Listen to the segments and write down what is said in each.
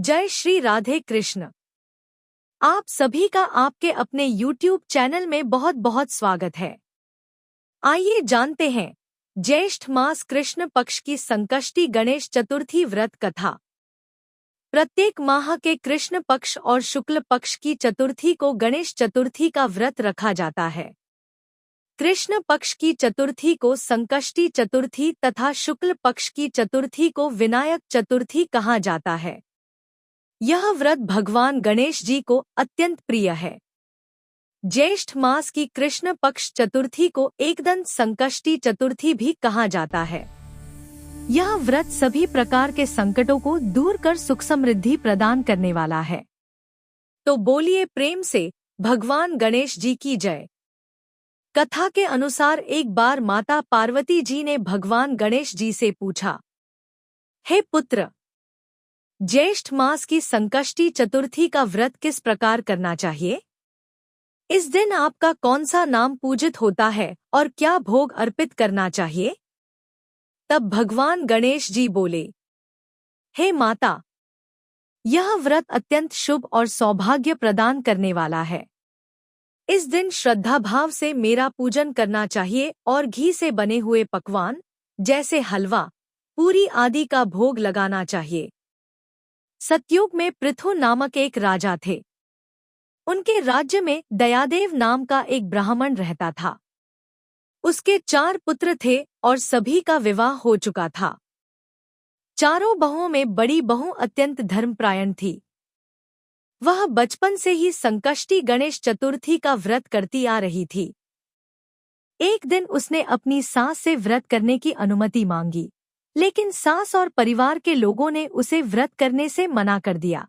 जय श्री राधे कृष्ण। आप सभी का आपके अपने YouTube चैनल में बहुत बहुत स्वागत है। आइए जानते हैं ज्येष्ठ मास कृष्ण पक्ष की संकष्टी गणेश चतुर्थी व्रत कथा। प्रत्येक माह के कृष्ण पक्ष और शुक्ल पक्ष की चतुर्थी को गणेश चतुर्थी का व्रत रखा जाता है। कृष्ण पक्ष की चतुर्थी को संकष्टी चतुर्थी तथा शुक्ल पक्ष की चतुर्थी को विनायक चतुर्थी कहा जाता है। यह व्रत भगवान गणेश जी को अत्यंत प्रिय है। ज्येष्ठ मास की कृष्ण पक्ष चतुर्थी को एकदंत संकष्टी चतुर्थी भी कहा जाता है। यह व्रत सभी प्रकार के संकटों को दूर कर सुख समृद्धि प्रदान करने वाला है। तो बोलिए प्रेम से भगवान गणेश जी की जय। कथा के अनुसार एक बार माता पार्वती जी ने भगवान गणेश जी से पूछा, हे पुत्र, ज्येष्ठ मास की संकष्टी चतुर्थी का व्रत किस प्रकार करना चाहिए? इस दिन आपका कौन सा नाम पूजित होता है और क्या भोग अर्पित करना चाहिए? तब भगवान गणेश जी बोले, हे माता, यह व्रत अत्यंत शुभ और सौभाग्य प्रदान करने वाला है। इस दिन श्रद्धा भाव से मेरा पूजन करना चाहिए और घी से बने हुए पकवान जैसे हलवा, पूरी आदि का भोग लगाना चाहिए। सतयुग में पृथु नामक एक राजा थे। उनके राज्य में दयादेव नाम का एक ब्राह्मण रहता था। उसके 4 पुत्र थे और सभी का विवाह हो चुका था। चारों बहुओं में बड़ी बहू अत्यंत धर्मपरायण थी। वह बचपन से ही संकष्टी गणेश चतुर्थी का व्रत करती आ रही थी। एक दिन उसने अपनी सास से व्रत करने की अनुमति मांगी, लेकिन सास और परिवार के लोगों ने उसे व्रत करने से मना कर दिया।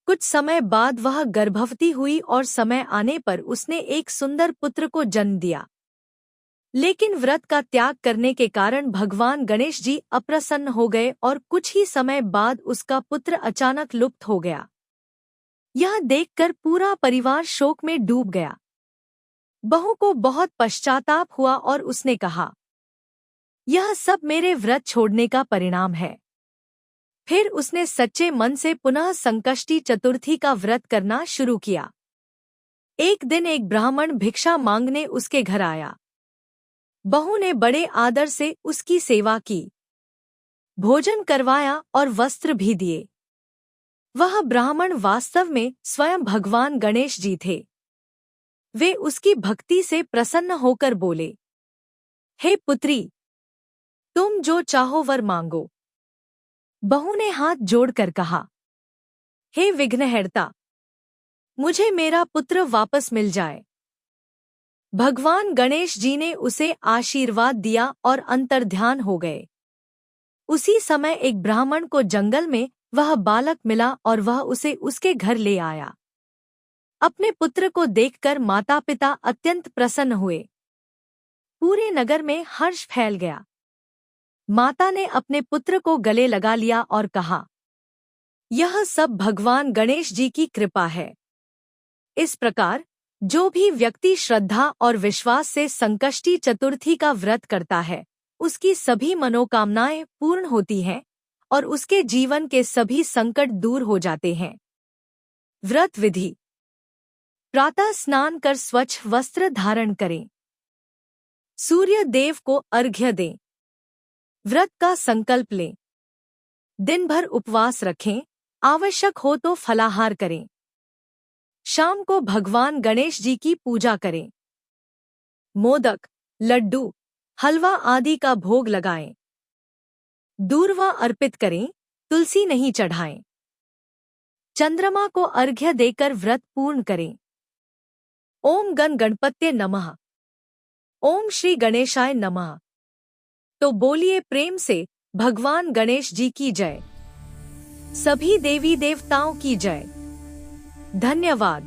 कुछ समय बाद वह गर्भवती हुई और समय आने पर उसने एक सुंदर पुत्र को जन्म दिया। लेकिन व्रत का त्याग करने के कारण भगवान गणेश जी अप्रसन्न हो गए और कुछ ही समय बाद उसका पुत्र अचानक लुप्त हो गया। यह देखकर पूरा परिवार शोक में डूब गया। बहू को बहुत पश्चाताप हुआ और उसने कहा, यह सब मेरे व्रत छोड़ने का परिणाम है। फिर उसने सच्चे मन से पुनः संकष्टी चतुर्थी का व्रत करना शुरू किया। एक दिन एक ब्राह्मण भिक्षा मांगने उसके घर आया। बहू ने बड़े आदर से उसकी सेवा की, भोजन करवाया और वस्त्र भी दिए। वह ब्राह्मण वास्तव में स्वयं भगवान गणेश जी थे। वे उसकी भक्ति से प्रसन्न होकर बोले, हे पुत्री, तुम जो चाहो वर मांगो। बहू ने हाथ जोड़कर कहा, हे विघ्नहर्ता, मुझे मेरा पुत्र वापस मिल जाए। भगवान गणेश जी ने उसे आशीर्वाद दिया और अंतर्ध्यान हो गए। उसी समय एक ब्राह्मण को जंगल में वह बालक मिला और वह उसे उसके घर ले आया। अपने पुत्र को देखकर माता पिता अत्यंत प्रसन्न हुए। पूरे नगर में हर्ष फैल गया। माता ने अपने पुत्र को गले लगा लिया और कहा, यह सब भगवान गणेश जी की कृपा है। इस प्रकार जो भी व्यक्ति श्रद्धा और विश्वास से संकष्टी चतुर्थी का व्रत करता है, उसकी सभी मनोकामनाएं पूर्ण होती हैं और उसके जीवन के सभी संकट दूर हो जाते हैं। व्रत विधि: प्रातः स्नान कर स्वच्छ वस्त्र धारण करें। सूर्य देव को अर्घ्य दें। व्रत का संकल्प लें। दिन भर उपवास रखें। आवश्यक हो तो फलाहार करें। शाम को भगवान गणेश जी की पूजा करें। मोदक, लड्डू, हलवा आदि का भोग लगाएं। दूर्वा अर्पित करें, तुलसी नहीं चढ़ाएं। चंद्रमा को अर्घ्य देकर व्रत पूर्ण करें। ओम गण गणपत्ये नमः। ओम श्री गणेशाय नमः। तो बोलिए प्रेम से भगवान गणेश जी की जय। सभी देवी देवताओं की जय। धन्यवाद।